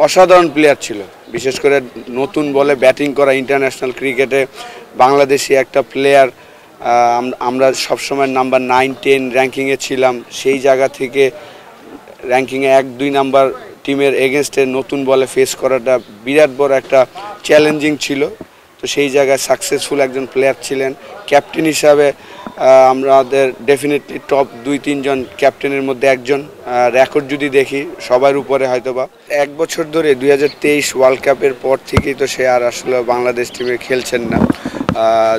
অসাধারণ প্লেয়ার ছিল, বিশেষ করে নতুন বলে ব্যাটিং করা ইন্টারন্যাশনাল ক্রিকেটে বাংলাদেশি একটা প্লেয়ার। আমরা সবসময় নাম্বার 9-10 র্যাঙ্কিংয়ে ছিলাম, সেই জায়গা থেকে র্যাঙ্কিংয়ে 1-2 নাম্বার টিমের এগেনস্টে নতুন বলে ফেস করাটা বিরাট বড় একটা চ্যালেঞ্জিং ছিল। তো সেই জায়গায় সাকসেসফুল একজন প্লেয়ার ছিলেন। ক্যাপ্টেন হিসাবে আমাদের ডেফিনেটলি টপ 2-3 জন ক্যাপ্টেনের মধ্যে একজন। রেকর্ড যদি দেখি সবার উপরে হয়তোবা। 1 বছর ধরে 2023 ওয়ার্ল্ড কাপের পর থেকেই তো সে আর আসলে বাংলাদেশ টিমে খেলছেন না।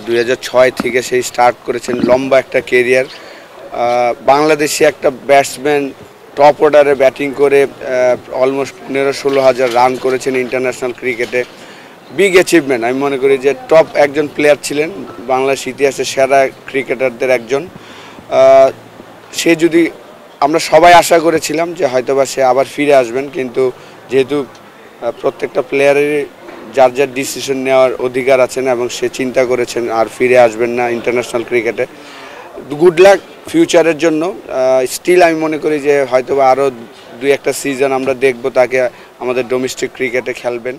2006 থেকে সেই স্টার্ট করেছেন লম্বা একটা কেরিয়ার। বাংলাদেশি একটা ব্যাটসম্যান টপ অর্ডারে ব্যাটিং করে অলমোস্ট 15-16 হাজার রান করেছেন ইন্টারন্যাশনাল ক্রিকেটে। Big achievement. আমি মনে করি যে টপ একজন প্লেয়ার ছিলেন, বাংলাদেশ ইতিহাসের সেরা ক্রিকেটারদের একজন। সে যদি আমরা সবাই আশা করেছিলাম যে হয়তোবা সে আবার ফিরে আসবেন, কিন্তু যেহেতু প্রত্যেকটা প্লেয়ারেরই যার যার ডিসিশন নেওয়ার অধিকার আছেন এবং সে চিন্তা করেছেন আর ফিরে আসবেন না ইন্টারন্যাশনাল ক্রিকেটে। গুড লাক ফিউচারের জন্য। স্টিল আমি মনে করি যে হয়তোবা আরও 2-1টা সিজন আমরা দেখব তাকে আমাদের ডোমেস্টিক ক্রিকেটে খেলবেন।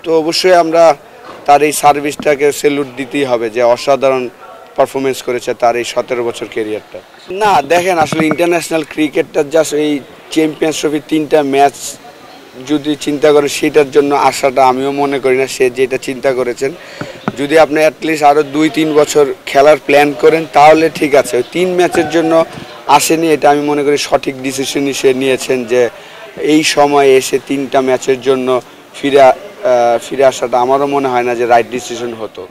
তো অবশ্যই আমরা তার এই সার্ভিসটাকে স্যালুট দিতেই হবে যে অসাধারণ পারফরমেন্স করেছে তার এই 17 বছর ক্যারিয়ারটা। না দেখেন, আসলে ইন্টারন্যাশনাল ক্রিকেটটা জাস্ট এই চ্যাম্পিয়ন্স ট্রফির 3টা ম্যাচ যদি চিন্তা করে সেটার জন্য আসাটা আমিও মনে করি না সে যেটা চিন্তা করেছেন। যদি আপনি অ্যাটলিস্ট আরও 2-3 বছর খেলার প্ল্যান করেন তাহলে ঠিক আছে। ওই 3 ম্যাচের জন্য আসেনি, এটা আমি মনে করি সঠিক ডিসিশনই সে নিয়েছেন যে এই সময়ে এসে 3টা ম্যাচের জন্য ফিরে আসাটা আমারও মনে হয় না যে রাইট ডিসিশন হতো।